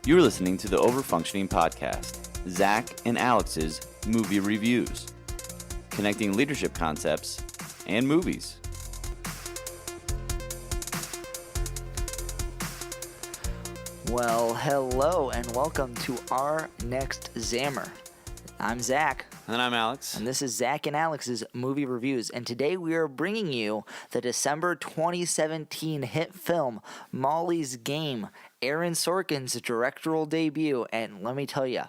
You're listening to the Overfunctioning podcast, Zac and Alex's movie reviews, connecting leadership concepts and movies. Well, hello and welcome to our next ZAMR. I'm Zac. And I'm Alex. And this is Zac and Alex's movie reviews. And today we are bringing you the December 2017 hit film, Molly's Game, Aaron Sorkin's directorial debut. And let me tell you,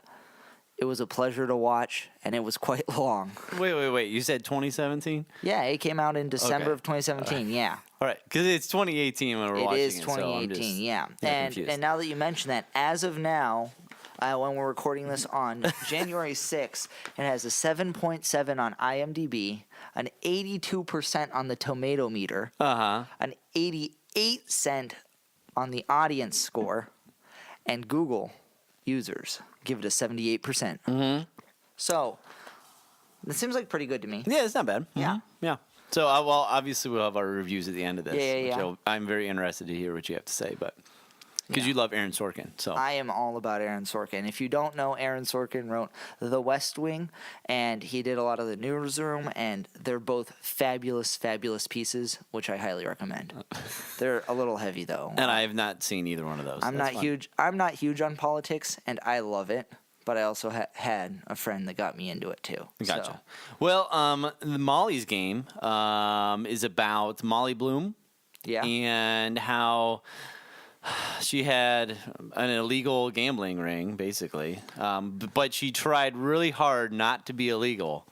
it was a pleasure to watch, and it was quite long. Wait. You said 2017? Yeah, it came out in December of 2017, yeah. All right, because it's 2018 when we're watching it. It is 2018, yeah. And now that you mention that, as of now, when we're recording this on January 6th, it has a 7.7 on IMDb, an 82% on the tomato meter, an 88% on the audience score, and Google users give it a 78%. Mm-hmm. So, it seems like pretty good to me. Yeah, it's not bad. Yeah. Mm-hmm. Yeah. So, obviously we'll have our reviews at the end of this. Yeah. I'm very interested to hear what you have to say, but because you love Aaron Sorkin. So I am all about Aaron Sorkin. If you don't know, Aaron Sorkin wrote The West Wing, and he did a lot of The Newsroom, and they're both fabulous, fabulous pieces, which I highly recommend. They're a little heavy, though. And I have not seen either one of those. I'm not huge on politics, and I love it. But I also had a friend that got me into it, too. Gotcha. So. Well, the Molly's Game is about Molly Bloom. Yeah. And how she had an illegal gambling ring, basically. But she tried really hard not to be illegal,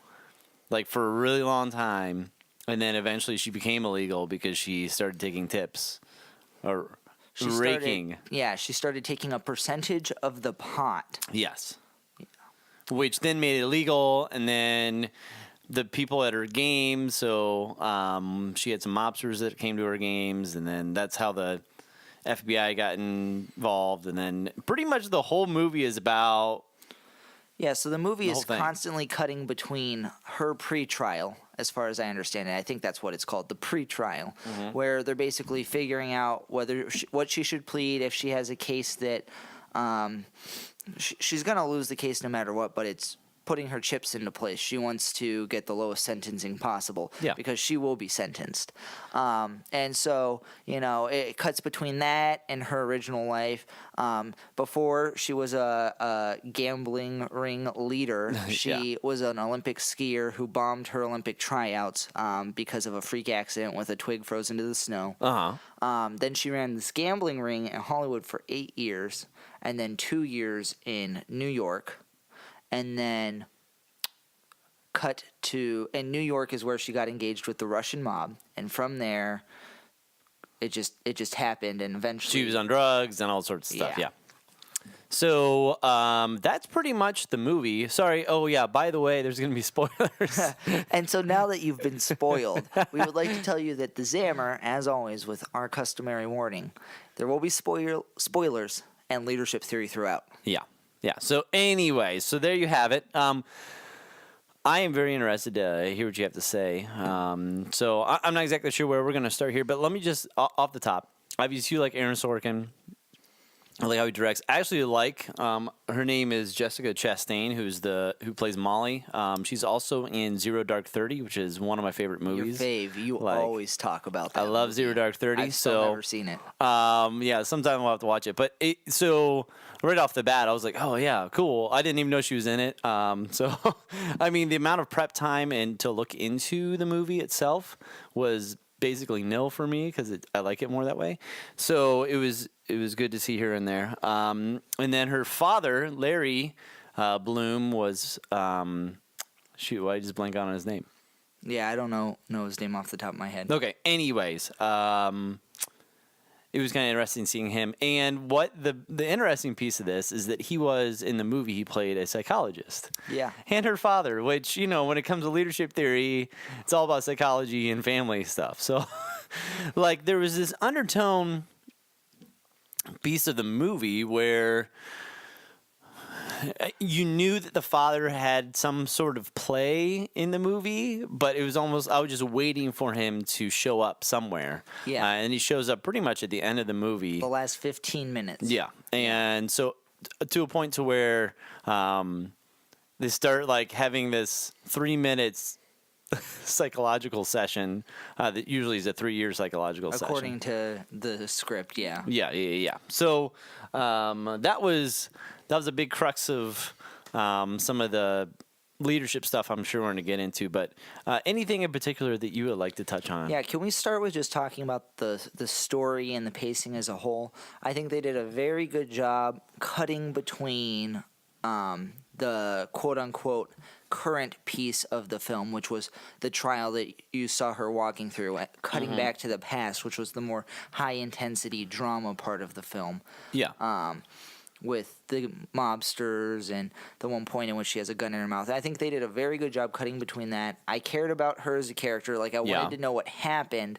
like for a really long time. And then eventually she became illegal because she started taking tips or raking. She started taking a percentage of the pot. Yes. Which then made it illegal, and then the people at her games, so she had some mobsters that came to her games, and then that's how the FBI got involved, and then pretty much the whole movie is about... Yeah, so the movie is constantly cutting between her pre-trial, as far as I understand it. I think that's what it's called, the pre-trial, where they're basically figuring out what she should plead if she has a case that... she's going to lose the case no matter what, but it's putting her chips into place. She wants to get the lowest sentencing possible because she will be sentenced. And so, it cuts between that and her original life. Before she was a gambling ring leader, she was an Olympic skier who bombed her Olympic tryouts because of a freak accident with a twig frozen to the snow. Then she ran this gambling ring in Hollywood for 8 years, and then 2 years in New York. And then and New York is where she got engaged with the Russian mob. And from there, it just happened, and eventually... She was on drugs and all sorts of stuff, yeah. So that's pretty much the movie. Sorry, by the way, there's going to be spoilers. And so now that you've been spoiled, we would like to tell you that the ZAMR, as always, with our customary warning, there will be spoilers and leadership theory throughout. Yeah. So anyway, there you have it. I am very interested to hear what you have to say. So I'm not exactly sure where we're going to start here, but let me just, off the top, obviously you like Aaron Sorkin. I like how he directs. I actually like, her name is Jessica Chastain, who plays Molly. She's also in Zero Dark 30, which is one of my favorite movies. Your fave. You always talk about that. I love Zero Dark 30. I've still never seen it. Sometime we'll have to watch it. But so right off the bat, I was like, oh, yeah, cool. I didn't even know she was in it. So, I mean, the amount of prep time and to look into the movie itself was basically nil for me because I like it more that way. So it was good to see her in there. And then her father, Larry Bloom, was why did I just blank on his name? Yeah, I don't know his name off the top of my head. Okay. Anyways, it was kind of interesting seeing him. And what the interesting piece of this is that he was in the movie, he played a psychologist. Yeah. And her father, which, when it comes to leadership theory, it's all about psychology and family stuff. So, there was this undertone piece of the movie where you knew that the father had some sort of play in the movie, but it was almost, I was just waiting for him to show up somewhere. Yeah. And he shows up pretty much at the end of the movie. The last 15 minutes. Yeah. And so to a point to where they start like having this 3 minutes psychological session that usually is a 3-year psychological session. According to the script, yeah. Yeah. So that was a big crux of some of the leadership stuff I'm sure we're going to get into, but anything in particular that you would like to touch on? Yeah, can we start with just talking about the story and the pacing as a whole? I think they did a very good job cutting between the quote-unquote current piece of the film, which was the trial that you saw her walking through, cutting back to the past, which was the more high-intensity drama part of the film. Yeah. With the mobsters and the one point in which she has a gun in her mouth. I think they did a very good job cutting between that. I cared about her as a character. Like, I wanted to know what happened.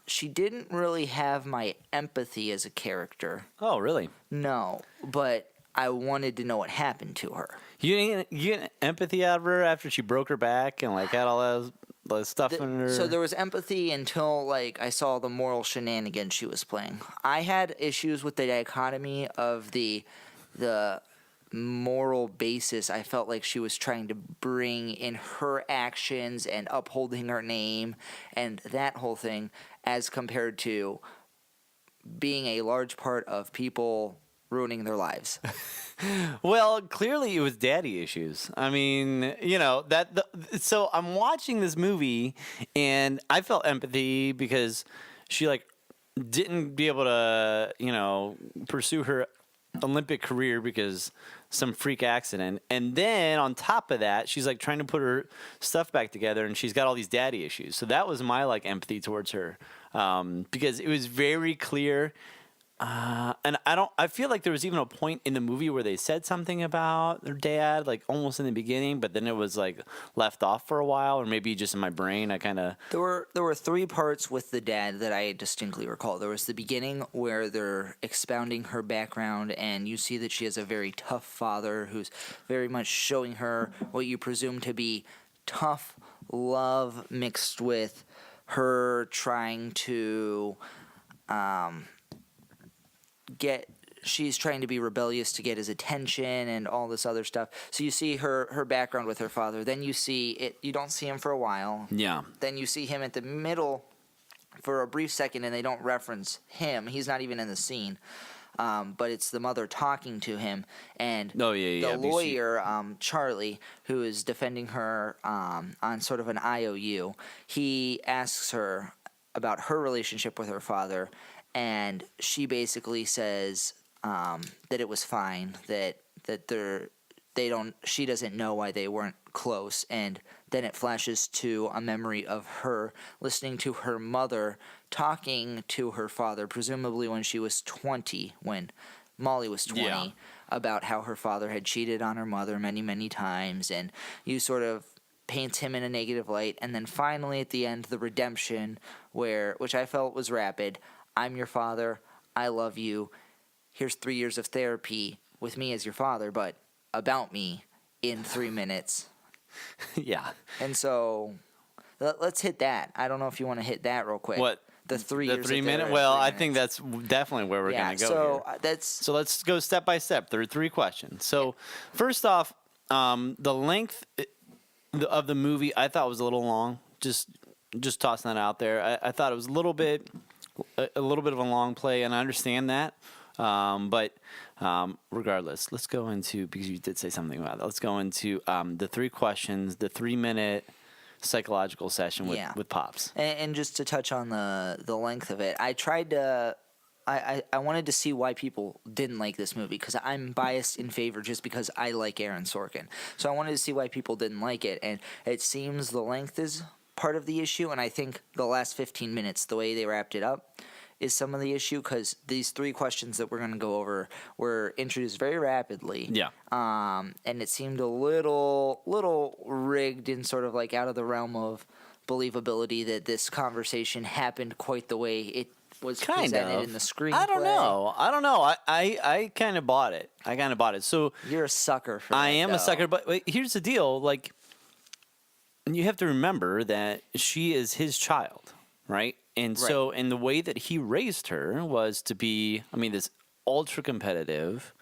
She didn't really have my empathy as a character. Oh, really? No, but I wanted to know what happened to her. You get empathy out of her after she broke her back and like had all that stuff in her. So there was empathy until like I saw the moral shenanigans she was playing. I had issues with the dichotomy of the moral basis I felt like she was trying to bring in her actions and upholding her name and that whole thing, as compared to being a large part of people ruining their lives. Well, clearly it was daddy issues. I mean, so I'm watching this movie and I felt empathy because she like didn't be able to, pursue her Olympic career because some freak accident. And then on top of that, she's like trying to put her stuff back together and she's got all these daddy issues. So that was my like empathy towards her. Because it was very clear. And I feel like there was even a point in the movie where they said something about their dad, like almost in the beginning, but then it was like left off for a while, or maybe just in my brain, I kind of... There were 3 parts with the dad that I distinctly recall. There was the beginning where they're expounding her background, and you see that she has a very tough father who's very much showing her what you presume to be tough love mixed with her trying to... she's trying to be rebellious to get his attention and all this other stuff. So you see her background with her father. Then you see it. You don't see him for a while. Yeah. Then you see him at the middle for a brief second, and they don't reference him. He's not even in the scene. But it's the mother talking to him, and the lawyer, Charlie, who is defending her on sort of an IOU. He asks her about her relationship with her father. And she basically says that it was fine, that she doesn't know why they weren't close. And then it flashes to a memory of her listening to her mother talking to her father, presumably when she was 20, when Molly was 20, about how her father had cheated on her mother many, many times. And you sort of paints him in a negative light. And then finally at the end, the redemption, which I felt was rapid. I'm your father. I love you. Here's 3 years of therapy with me as your father, but about me in 3 minutes. Yeah. And so let's hit that. I don't know if you want to hit that real quick. What? The 3 years. The 3 minute? Well, I think that's definitely where we're going to go here. So let's go step by step. There are 3 questions. So first off, the length of the movie I thought was a little long. Just tossing that out there. I thought it was a little bit of a long play, and I understand that. But regardless, let's go into, because you did say something about that, let's go into the 3 questions, the 3-minute psychological session with Pops. And just to touch on the length of it, I tried to... I wanted to see why people didn't like this movie, because I'm biased in favor just because I like Aaron Sorkin. So I wanted to see why people didn't like it, and it seems the length is part of the issue, and I think the last 15 minutes, the way they wrapped it up, is some of the issue, because these 3 questions that we're going to go over were introduced very rapidly. Yeah. And it seemed a little rigged and sort of like out of the realm of believability that this conversation happened quite the way it was presented in the screenplay. I don't know. I kind of bought it. So you're a sucker for that. I am a sucker, but here's the deal. Like, you have to remember that she is his child, right? And so, and the way that he raised her was to be, this ultra competitive,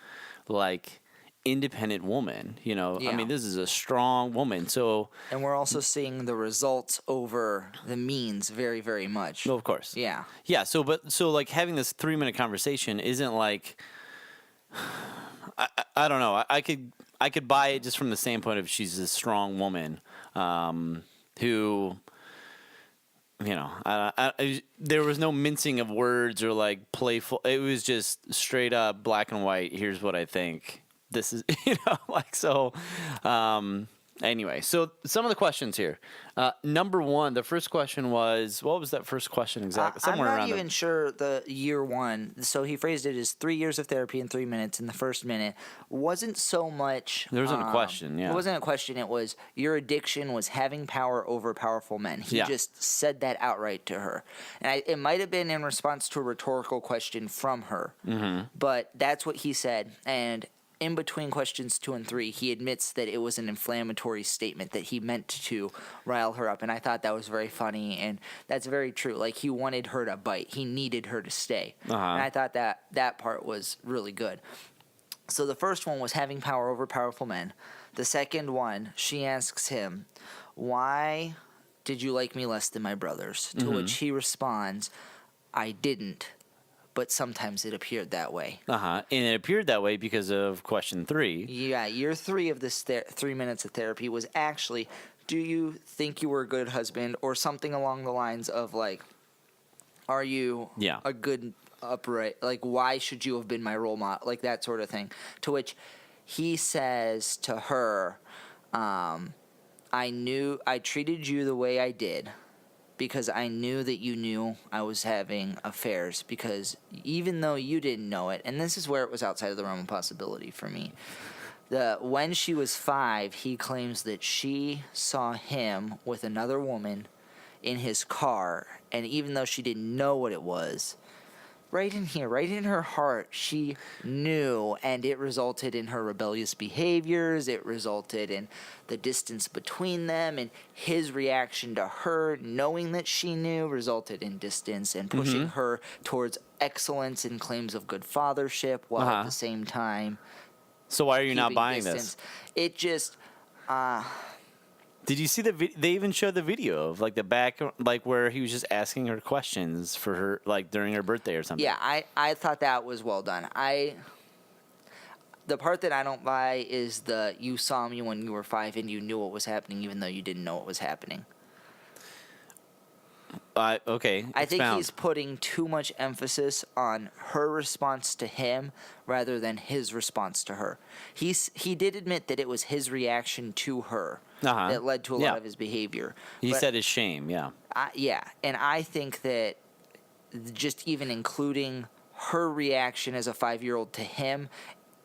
like independent woman. You know, Yeah. I mean, this is a strong woman. So, And we're also seeing the results over the means very, very much. of course, Yeah. yeah. So like having this 3-minute conversation isn't like I don't know. I could buy it just from the standpoint of she's a strong woman who. You know, there was no mincing of words or like playful. It was just straight up black and white. Here's what I think. This is, you know, like so. Anyway, so some of the questions here. Number one, the first question was, what was that first question exactly? Somewhere I'm not around even sure the year one. So he phrased it as 3 years of therapy in 3 minutes. In the first minute wasn't so much. There wasn't a question. Yeah, it wasn't a question. It was your addiction was having power over powerful men. He just said that outright to her, and it might have been in response to a rhetorical question from her. Mm-hmm. But that's what he said, and. In between questions 2 and 3, he admits that it was an inflammatory statement that he meant to rile her up, and I thought that was very funny, and that's very true. Like, he wanted her to bite. He needed her to stay, and I thought that part was really good. So the first one was having power over powerful men. The second one, she asks him, why did you like me less than my brothers? To which he responds, I didn't. But sometimes it appeared that way. And it appeared that way because of question 3. Yeah, year 3 of this 3 minutes of therapy was actually, do you think you were a good husband? Or something along the lines of, like, are you a good, upright, like, why should you have been my role model? Like, that sort of thing. To which he says to her, I treated you the way I did. Because I knew that you knew I was having affairs. Because even though you didn't know it, and this is where it was outside of the realm of possibility for me. When she was 5, he claims that she saw him with another woman in his car. And even though she didn't know what it was, right in here, right in her heart, she knew, and it resulted in her rebellious behaviors. It resulted in the distance between them, and his reaction to her, knowing that she knew, resulted in distance and pushing her towards excellence and claims of good fathership, while at the same time. So why are you not buying distance. this? It just. Did you see they even showed the video of like the back, like where he was just asking her questions for her, like during her birthday or something? Yeah, I thought that was well done. The part that I don't buy is you saw me when you were 5 and you knew what was happening even though you didn't know what was happening. Okay. I think he's putting too much emphasis on her response to him rather than his response to her. He did admit that it was his reaction to her that led to a lot of his behavior. He said his shame, and I think that just even including her reaction as a 5-year-old to him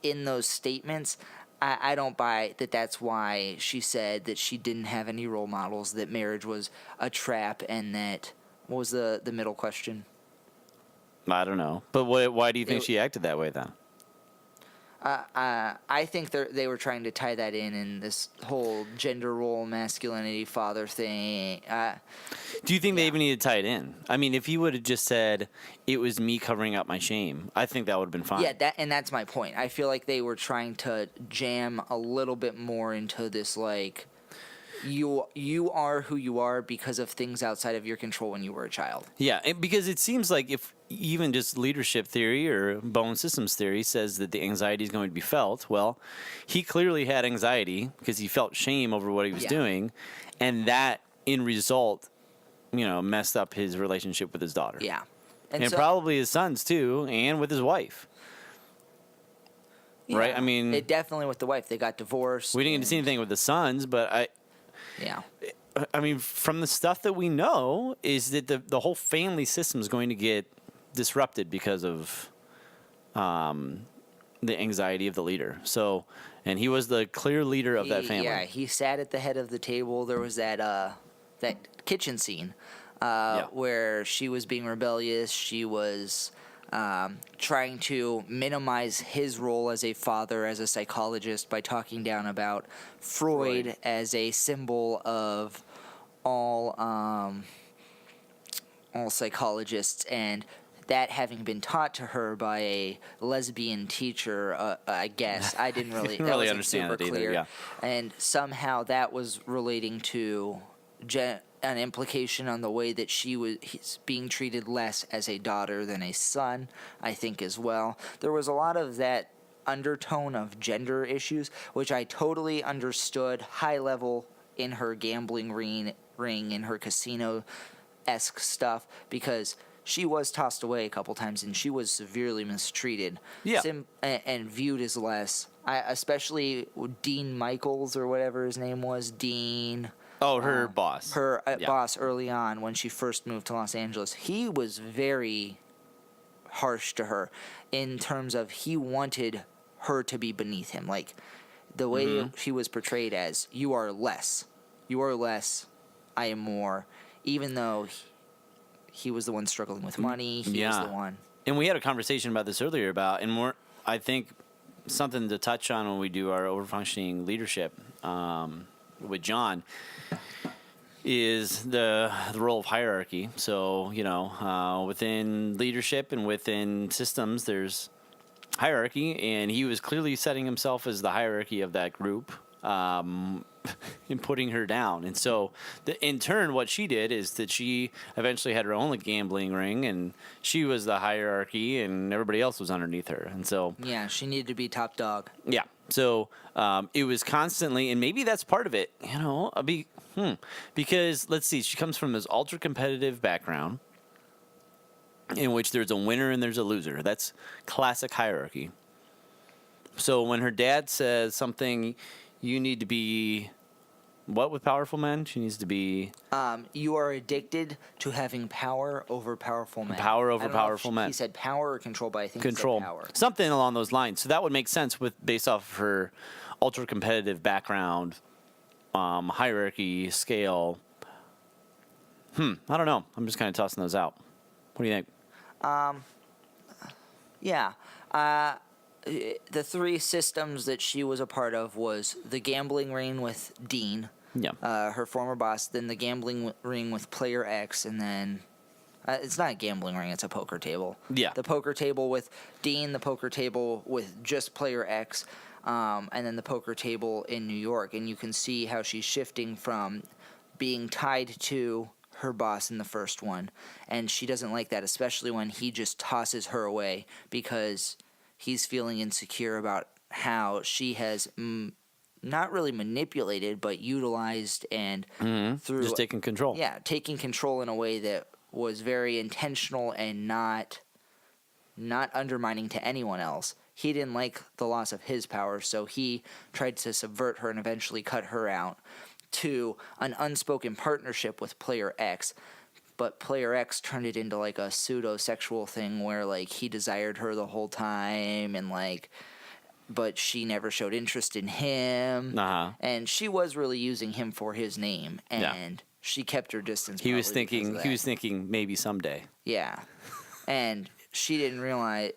in those statements, I don't buy that that's why she said that she didn't have any role models, that marriage was a trap, and that... What was the middle question? I don't know. But why do you think she acted that way then? I think they were trying to tie that in this whole gender role, masculinity, father thing. Do you think they even need to tie it in? I mean, if he would have just said, it was me covering up my shame, I think that would have been fine. Yeah, that's my point. I feel like they were trying to jam a little bit more into this, like, you are who you are because of things outside of your control when you were a child. Yeah, because it seems like if even just leadership theory or bone systems theory says that the anxiety is going to be felt, well, he clearly had anxiety because he felt shame over what he was doing, and that, in result, messed up his relationship with his daughter. Yeah. And so, probably his sons, too, and with his wife. Yeah. Right? I mean... It definitely with the wife. They got divorced. We didn't get to see anything with the sons, but Yeah. I mean, from the stuff that we know, is that the whole family system is going to get disrupted because of the anxiety of the leader. So, and he was the clear leader of that family. Yeah, he sat at the head of the table. There was that kitchen scene where she was being rebellious. She was trying to minimize his role as a father, as a psychologist, by talking down about Freud as a symbol of all psychologists, and that having been taught to her by a lesbian teacher, I guess. I didn't really, didn't that really wasn't understand super it either, clear. yeah. And somehow that was relating to an implication on the way that he's being treated less as a daughter than a son, I think, as well. There was a lot of that undertone of gender issues, which I totally understood high level in her gambling ring, in her casino-esque stuff, because she was tossed away a couple times and she was severely mistreated. Yeah. And viewed as less. Especially Dean Michaels, or whatever his name was, Dean... Oh, her boss. Her boss early on when she first moved to Los Angeles. He was very harsh to her in terms of he wanted her to be beneath him. Like, the way she was portrayed as, you are less. You are less. I am more. Even though he was the one struggling with money. He was the one. And we had a conversation about this earlier and more, I think, something to touch on when we do our overfunctioning leadership with John is the role of hierarchy. So, within leadership and within systems, there's hierarchy, and he was clearly setting himself as the hierarchy of that group, and putting her down. And so, in turn, what she did is that she eventually had her own gambling ring, and she was the hierarchy, and everybody else was underneath her. And so, yeah, she needed to be top dog. Yeah. So it was constantly, and maybe that's part of it, because let's see, she comes from this ultra competitive background in which there's a winner and there's a loser. That's classic hierarchy. So when her dad says something, you need to be what with powerful men? She needs to be... you are addicted to having power over powerful men. Power over powerful men. He said power or control, but I think control. he said power. Something along those lines. So that would make sense based off of her ultra-competitive background, hierarchy, scale. I don't know. I'm just kind of tossing those out. What do you think? Yeah. The three systems that she was a part of was the gambling ring with Dean, her former boss, then the gambling ring with Player X, and then it's not a gambling ring, it's a poker table. Yeah. The poker table with Dean, the poker table with just Player X, and then the poker table in New York. And you can see how she's shifting from being tied to her boss in the first one, and she doesn't like that, especially when he just tosses her away because he's feeling insecure about how she has not really manipulated, but utilized and through just taking control. Yeah, taking control in a way that was very intentional and not undermining to anyone else. He didn't like the loss of his power, so he tried to subvert her and eventually cut her out to an unspoken partnership with Player X. But Player X turned it into like a pseudo-sexual thing where like he desired her the whole time and but she never showed interest in him. And she was really using him for his name, and she kept her distance. He was thinking maybe someday. Yeah. And he didn't realize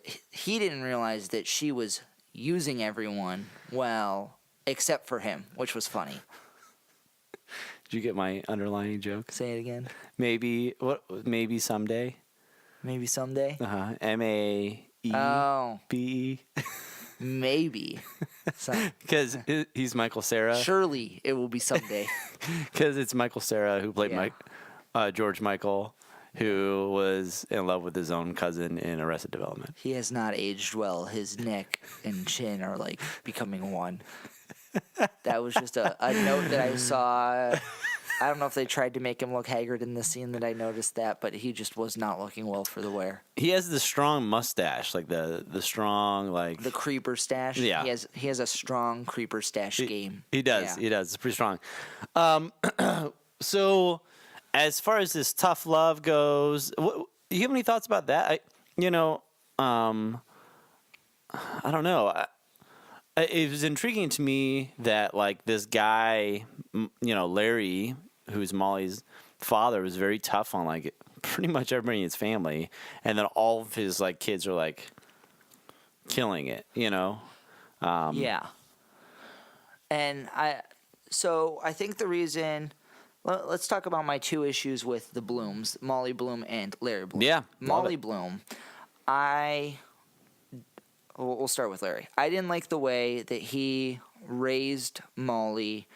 that she was using everyone well except for him, which was funny. Did you get my underlying joke? Say it again. Maybe someday. Maybe someday. M-A-E-B-E. Oh. Maybe. Because he's Michael Cera. Surely it will be someday. Because it's Michael Cera who played George Michael, who was in love with his own cousin in Arrested Development. He has not aged well. His neck and chin are becoming one. That was just a note that I saw. I don't know if they tried to make him look haggard in the scene that I noticed that, but he just was not looking well for the wear. He has the strong mustache, like the strong the creeper stash. Yeah, he has a strong creeper stash game. He does. Yeah. He does. It's pretty strong. So, as far as this tough love goes, do you have any thoughts about that? I don't know. It was intriguing to me that this guy, Larry, who's Molly's father, was very tough on pretty much everybody in his family, and then all of his kids are killing it, Yeah. And I think the reason. Let's talk about my two issues with the Blooms, Molly Bloom and Larry Bloom. Yeah. Molly Bloom. We'll start with Larry. I didn't like the way that he raised Molly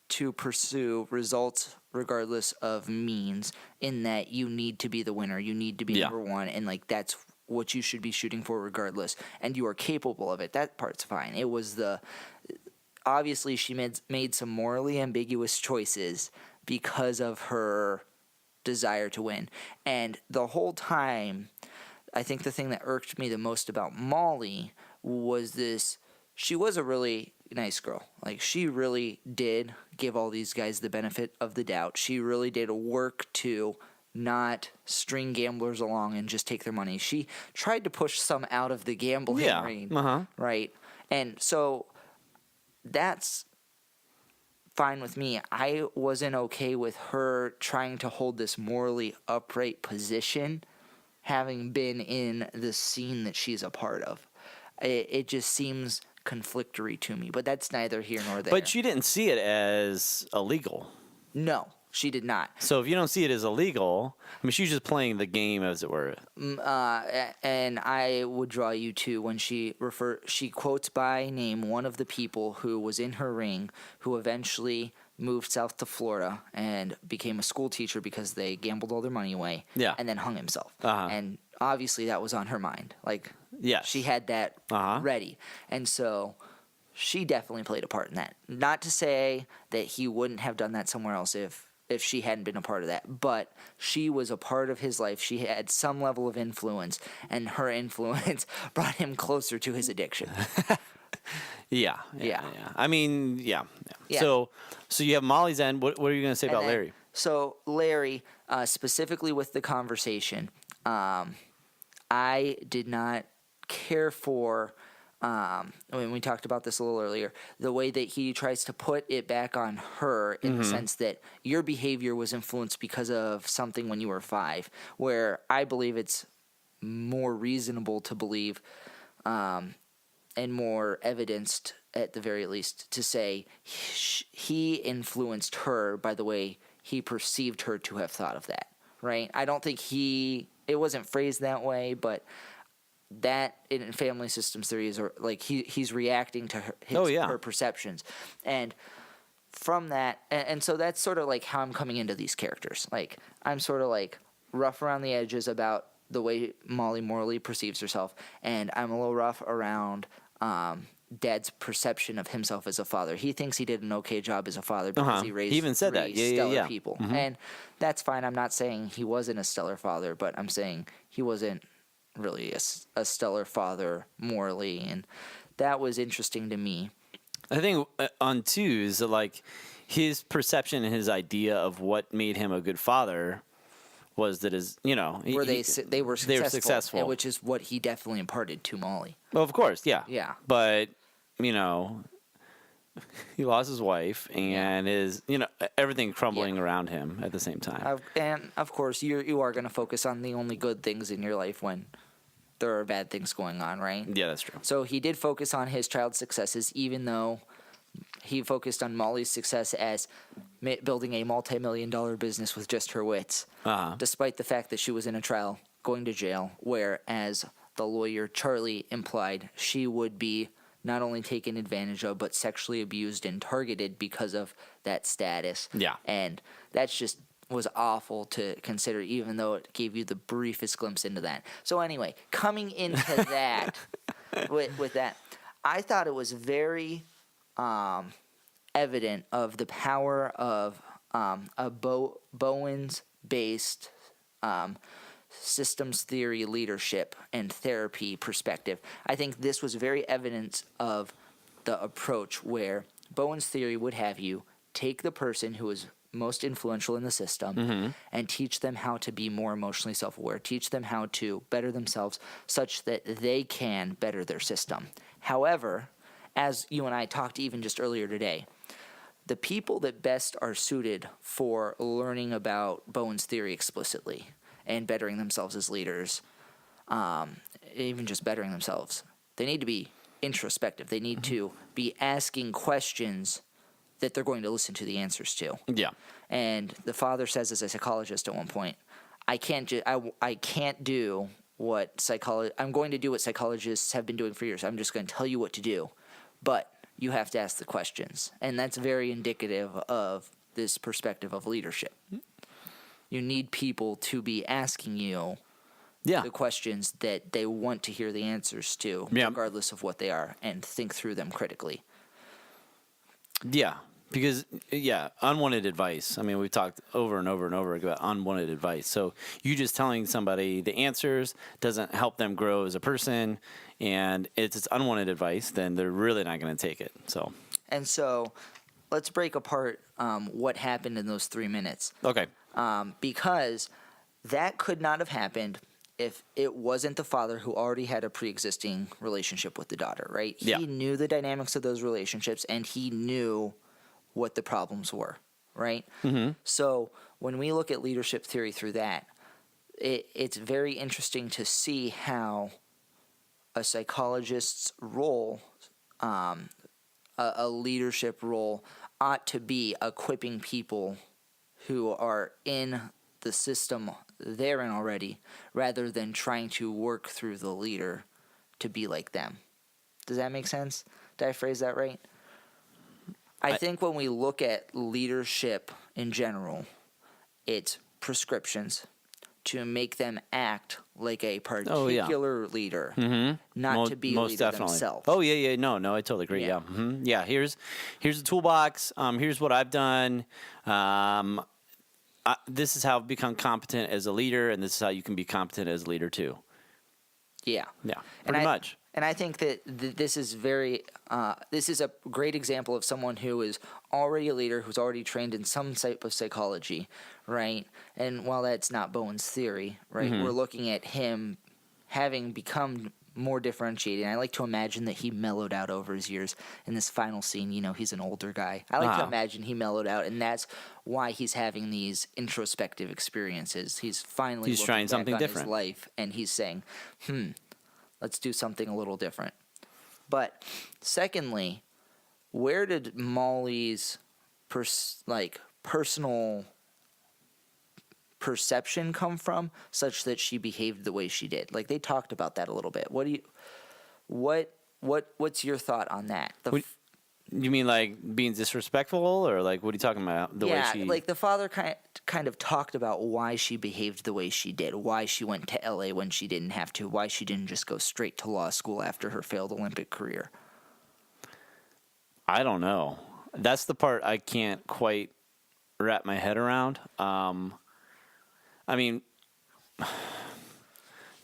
to pursue results regardless of means, in that you need to be the winner, you need to be number one, and like that's what you should be shooting for regardless, and you are capable of it. That part's fine. It was obviously she made some morally ambiguous choices because of her desire to win. And the whole time, I think the thing that irked me the most about Molly was this: she was a really nice girl. Like, she really did give all these guys the benefit of the doubt. She really did work to not string gamblers along and just take their money. She tried to push some out of the gambling ring, right? And so that's fine with me. I wasn't okay with her trying to hold this morally upright position, having been in the scene that she's a part of. It just seems conflictory to me, but that's neither here nor there. But she didn't see it as illegal. No, she did not. So if you don't see it as illegal, I mean, she's just playing the game, as it were. And I would draw you to when she quotes by name one of the people who was in her ring, who eventually moved south to Florida and became a school teacher because they gambled all their money away. Yeah. And then hung himself. And obviously that was on her mind. Like, she had that ready. And so she definitely played a part in that. Not to say that he wouldn't have done that somewhere else if she hadn't been a part of that, but she was a part of his life. She had some level of influence, and her influence brought him closer to his addiction. Yeah. I mean, yeah. So you have Molly's end. What are you going to say about Larry? So Larry, specifically with the conversation, I did not care for, when we talked about this a little earlier, the way that he tries to put it back on her in the sense that your behavior was influenced because of something when you were 5, where I believe it's more reasonable to believe, and more evidenced at the very least, to say he influenced her by the way he perceived her to have thought of that, right? I don't think it wasn't phrased that way, but that in family systems theory is like he's reacting to her perceptions. And from that, and so that's sort of like how I'm coming into these characters. Like, I'm sort of like rough around the edges about the way Molly morally perceives herself, and I'm a little rough around Dad's perception of himself as a father. He thinks he did an okay job as a father because he raised he even said that. stellar people. And that's fine. I'm not saying he wasn't a stellar father, but I'm saying he wasn't really a stellar father morally, and that was interesting to me. I think on twos, like, his perception and his idea of what made him a good father was that they were successful, which is what he definitely imparted to Molly. Well, of course, yeah. But he lost his wife and is everything crumbling around him at the same time. And of course, you are going to focus on the only good things in your life when there are bad things going on, right? Yeah, that's true. So he did focus on his child's successes, even though he focused on Molly's success as building a multi-million-dollar business with just her wits, despite the fact that she was in a trial, going to jail, whereas the lawyer Charlie implied she would be not only taken advantage of, but sexually abused and targeted because of that status. Yeah. And that's just was awful to consider, even though it gave you the briefest glimpse into that. So anyway, coming into that, with that, I thought it was very evident of the power of a Bowen's-based systems theory leadership and therapy perspective. I think this was very evidence of the approach where Bowen's theory would have you take the person who is most influential in the system and teach them how to be more emotionally self-aware, teach them how to better themselves such that they can better their system. However, as you and I talked even just earlier today, the people that best are suited for learning about Bowen's theory explicitly and bettering themselves as leaders, even just bettering themselves, they need to be introspective. They need to be asking questions that they're going to listen to the answers to. Yeah. And the father says as a psychologist at one point, I can't do I'm going to do what psychologists have been doing for years. I'm just going to tell you what to do, but you have to ask the questions, and that's very indicative of this perspective of leadership. You need people to be asking you the questions that they want to hear the answers to, regardless of what they are, and think through them critically. Yeah. Because, unwanted advice. I mean, we've talked over and over and over about unwanted advice. So you just telling somebody the answers doesn't help them grow as a person, and it's unwanted advice, then they're really not going to take it. And so let's break apart what happened in those 3 minutes. Okay. Because that could not have happened if it wasn't the father who already had a pre-existing relationship with the daughter, right? He knew the dynamics of those relationships, and he knew what the problems were, right? Mm-hmm. So when we look at leadership theory through that, it's very interesting to see how a psychologist's role, a leadership role, ought to be equipping people who are in the system they're in already, rather than trying to work through the leader to be like them. Does that make sense? Did I phrase that right? I think when we look at leadership in general, it's prescriptions to make them act like a particular leader, not to be a leader themselves. Oh, yeah. No, I totally agree. Yeah. Mm-hmm. Yeah, here's the toolbox. Here's what I've done. This is how I've become competent as a leader, and this is how you can be competent as a leader too. Yeah. Yeah, pretty much. And I think that this is this is a great example of someone who is already a leader, who's already trained in some type of psychology, right? And while that's not Bowen's theory, right, we're looking at him having become more differentiated. And I like to imagine that he mellowed out over his years. In this final scene, he's an older guy. I like to imagine he mellowed out, and that's why he's having these introspective experiences. He's finally trying something back on different. His life, and he's saying, let's do something a little different. But secondly, where did Molly's personal perception come from such that she behaved the way she did? Like, they talked about that a little bit. What's your thought on that? You mean like being disrespectful, or like what are you talking about? The way she... like the father kind of talked about why she behaved the way she did, why she went to LA when she didn't have to, why she didn't just go straight to law school after her failed Olympic career. I don't know. That's the part I can't quite wrap my head around. I mean,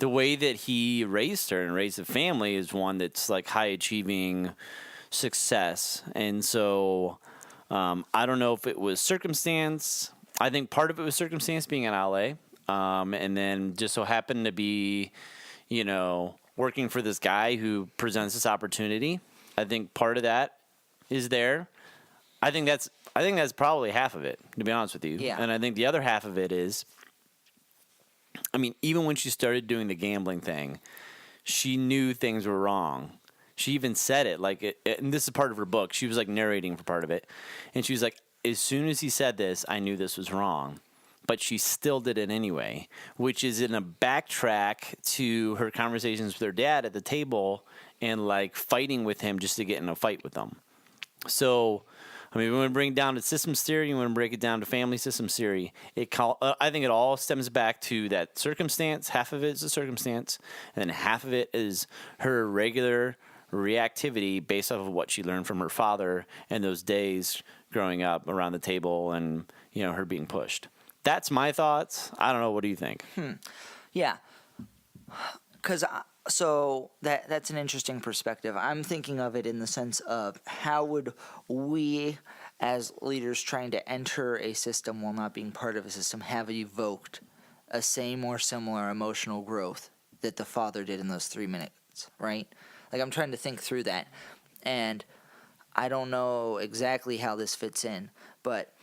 the way that he raised her and raised the family is one that's like high achieving success. And so I don't know if it was circumstance. I think part of it was circumstance, being in LA, and then just so happened to be, working for this guy who presents this opportunity. I think part of that is there. I think that's probably half of it, to be honest with you. Yeah. And I think the other half of it is, I mean, even when she started doing the gambling thing, she knew things were wrong. She even said it, and this is part of her book. She was like narrating for part of it. And she was like, as soon as he said this, I knew this was wrong. But she still did it anyway, which is in a backtrack to her conversations with her dad at the table and like fighting with him just to get in a fight with them. So, I mean, we want to bring it down to systems theory. You want to break it down to family systems theory. I think it all stems back to that circumstance. Half of it is a circumstance, and then half of it is her regular reactivity based off of what she learned from her father and those days growing up around the table and, her being pushed. That's my thoughts. I don't know. What do you think? Yeah. Because so that's an interesting perspective. I'm thinking of it in the sense of how would we, as leaders trying to enter a system while not being part of a system, have evoked a same or similar emotional growth that the father did in those 3 minutes, right? Like, I'm trying to think through that, and I don't know exactly how this fits in, but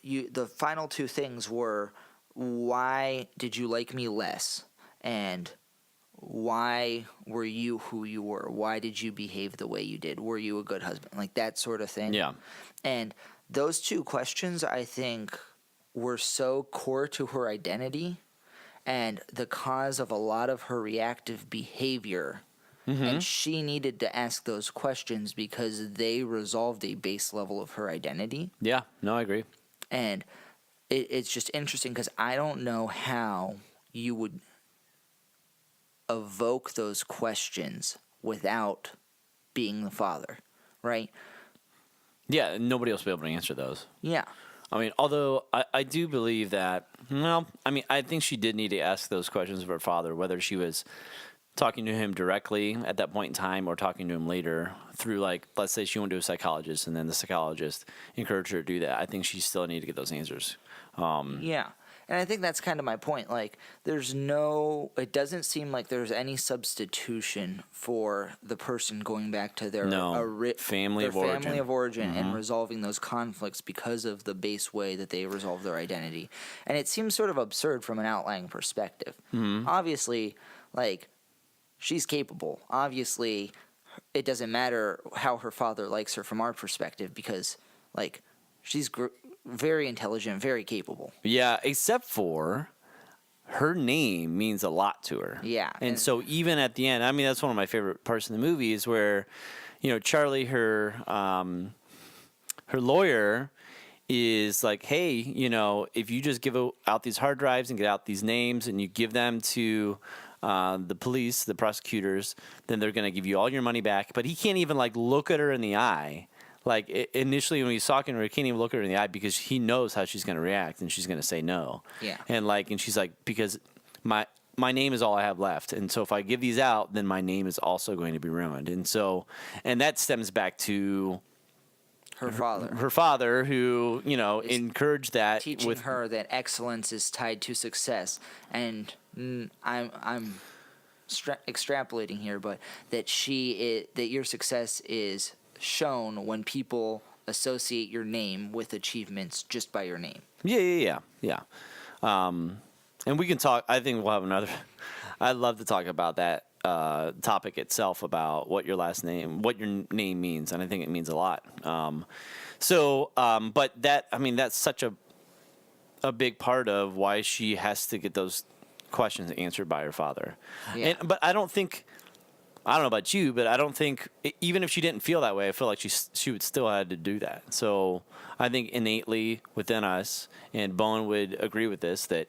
the final two things were, why did you like me less? And why were you who you were? Why did you behave the way you did? Were you a good husband? Like, that sort of thing. Yeah. And those two questions, I think, were so core to her identity and the cause of a lot of her reactive behavior. And she needed to ask those questions because they resolved a base level of her identity. Yeah, no, I agree. And it's just interesting because I don't know how you would evoke those questions without being the father, right? Yeah, nobody else will be able to answer those. Yeah. I mean, although I do believe that, well, I mean, I think she did need to ask those questions of her father, whether she was talking to him directly at that point in time or talking to him later through, like, let's say she went to a psychologist and then the psychologist encouraged her to do that. I think she still needed to get those answers. Yeah. And I think that's kind of my point. Like, it doesn't seem like there's any substitution for the person going back to their family of origin and resolving those conflicts because of the base way that they resolve their identity. And it seems sort of absurd from an outlying perspective. Obviously, like, she's capable. Obviously, it doesn't matter how her father likes her from our perspective because, like, she's very intelligent, very capable. Yeah, except for her name means a lot to her. Yeah. And so even at the end, I mean, that's one of my favorite parts of the movie is where, Charlie, her lawyer, is like, hey, if you just give out these hard drives and get out these names and you give them to the police, the prosecutors, then they're going to give you all your money back. But he can't even, like, look at her in the eye. Like, initially when he's talking to her, he can't even look at her in the eye because he knows how she's going to react and she's going to say no. Yeah. And she's like, because my name is all I have left. And so if I give these out, then my name is also going to be ruined. And that stems back to her father. Her father, who, encouraged that. Teaching her that excellence is tied to success. And I'm extrapolating here, but that that your success is shown when people associate your name with achievements just by your name. Yeah. And we can talk. I think we'll have another. I'd love to talk about that topic itself, about what your name means, and I think it means a lot. But that's such a big part of why she has to get those questions answered by her father. Yeah. But I don't know about you, but I don't think, even if she didn't feel that way, I feel like she would still have to do that. So I think innately within us, and Bowen would agree with this, that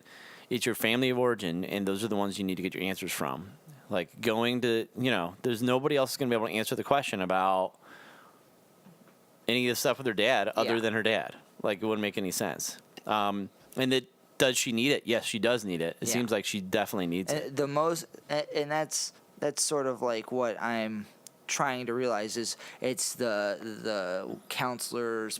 it's your family of origin, and those are the ones you need to get your answers from. Like, going to, there's nobody else going to be able to answer the question about any of the stuff with her dad other than her dad. Like, it wouldn't make any sense. And does she need it? Yes, she does need it. It seems like she definitely needs it. And that's sort of like what I'm trying to realize is it's the counselor's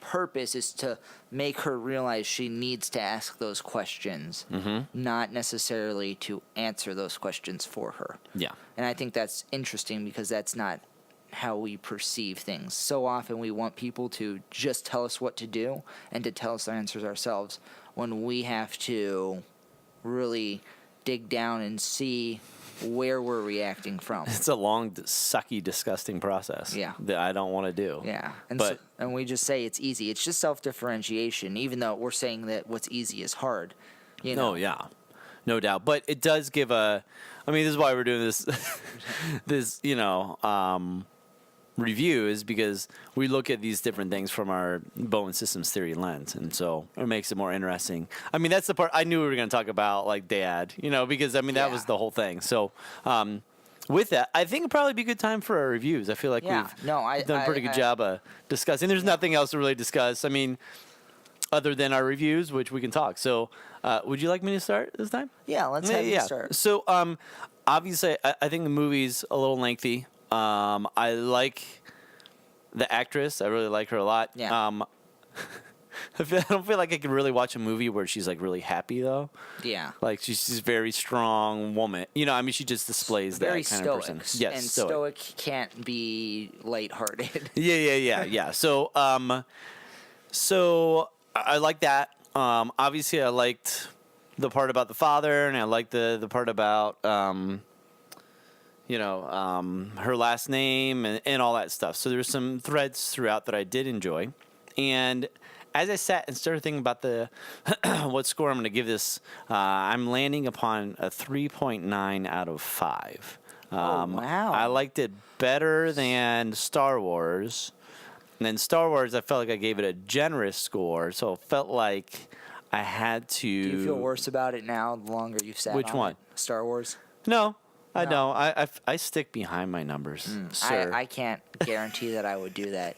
purpose is to make her realize she needs to ask those questions, not necessarily to answer those questions for her. Yeah. And I think that's interesting because that's not how we perceive things. So often we want people to just tell us what to do and to tell us the answers ourselves when we have to really dig down and see where we're reacting from. It's a long, sucky, disgusting process that I don't want to do. Yeah. And we just say it's easy. It's just self-differentiation, even though we're saying that what's easy is hard. Oh, yeah. No doubt. But it does give this is why we're doing this, review, is because we look at these different things from our Bowen systems theory lens, and so it makes it more interesting. I mean, that's the part I knew we were going to talk about, like dad, because that was the whole thing. So with that, I think it'd probably be a good time for our reviews. I feel like we've done a pretty good job of discussing. There's nothing else to really discuss, other than our reviews, which we can talk. So would you like me to start this time? Yeah, let's have you start. So obviously, I think the movie's a little lengthy. I like the actress. I really like her a lot. Yeah. I don't feel like I could really watch a movie where she's like really happy though. Yeah. Like she's a very strong woman. She just displays that kind of person. Yes, and stoic can't be lighthearted. Yeah. So I like that. Obviously, I liked the part about the father, and I liked the part about her last name and all that stuff. So there's some threads throughout that I did enjoy. And as I sat and started thinking about the what score I'm going to give this, I'm landing upon a 3.9 out of 5. Wow. I liked it better than Star Wars. And then Star Wars, I felt like I gave it a generous score, so it felt like I had to. Do you feel worse about it now the longer you've sat Which on one? it? Star Wars? No, I No. don't. I stick behind my numbers, sir. I can't guarantee that I would do that.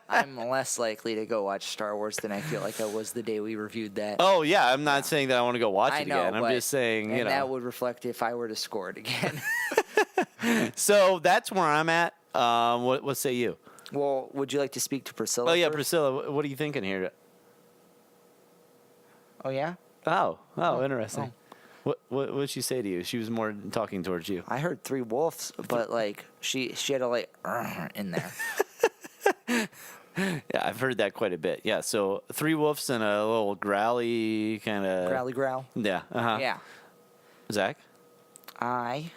I'm less likely to go watch Star Wars than I feel like I was the day we reviewed that. Oh, yeah, I'm not saying that I want to go watch I it know, again. I'm but- just saying, and you know. that would reflect if I were to score it again. So that's where I'm at. What say you? Well, would you like to speak to Priscilla? Oh, yeah, first? Priscilla, what are you thinking here? Oh, yeah? Oh, interesting. What did she say to you? She was more talking towards you. I heard 3 wolves, but like she had a like in there. Yeah, I've heard that quite a bit. Yeah, so 3 wolves and a little growly kind of. Growly growl. Yeah. Uh-huh. Yeah. Zach? I,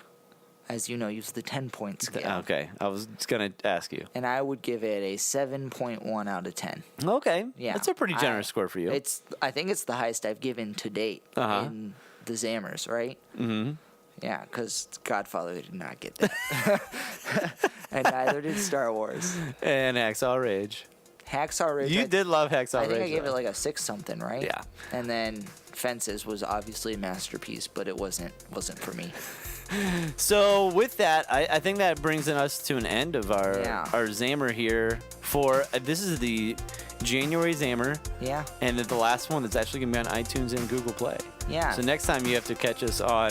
as you know, use the 10-point scale. Okay, I was just going to ask you. And I would give it a 7.1 out of 10. Okay. Yeah. That's a pretty generous score for you. I think it's the highest I've given to date in the ZAMRs, right? Mm-hmm. Yeah, because Godfather did not get that. And neither did Star Wars. And Hacksaw Ridge. Hacksaw Ridge. You did love Hacksaw I Ridge. think I gave it though. like a 6 something, right? Yeah. And then Fences was obviously a masterpiece, but it wasn't for me. So with that, I think that brings us to an end of our ZAMR here. For this is the January ZAMR, Yeah. and then the last one that's actually gonna be on iTunes and Google Play. Yeah. So next time you have to catch us on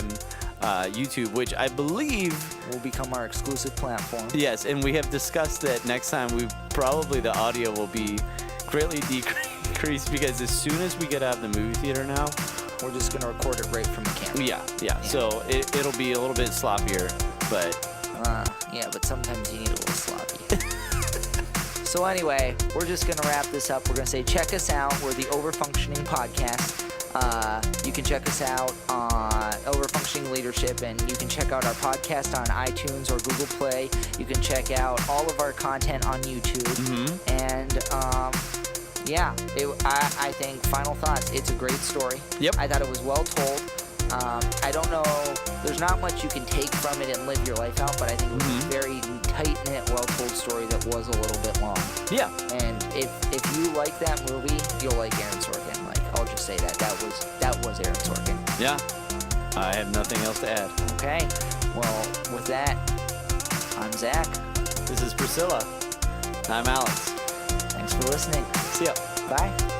YouTube, which I believe. Will become our exclusive platform. Yes, and we have discussed that next time the audio will be greatly decreased because as soon as we get out of the movie theater now, We're just gonna record it right from the camera. yeah. So it'll be a little bit sloppier, but Yeah, but sometimes you need a little sloppy. So anyway, we're just gonna wrap this up. We're gonna say check us out. We're the Overfunctioning Podcast. You can check us out on Overfunctioning Leadership, and you can check out our podcast on iTunes or Google Play. You can check out all of our content on YouTube. And I think final thoughts. It's a great story. Yep. I thought it was well told. I don't know. There's not much you can take from it and live your life out, but I think it was a very tight-knit, well-told story that was a little bit long. yeah. And if you like that movie, you'll like Aaron Sorkin. Like, I'll just say that was Aaron Sorkin. Yeah. I have nothing else to add. Okay. Well, with that, I'm Zach. This is Priscilla. I'm Alex. Thanks for listening. See ya. Bye.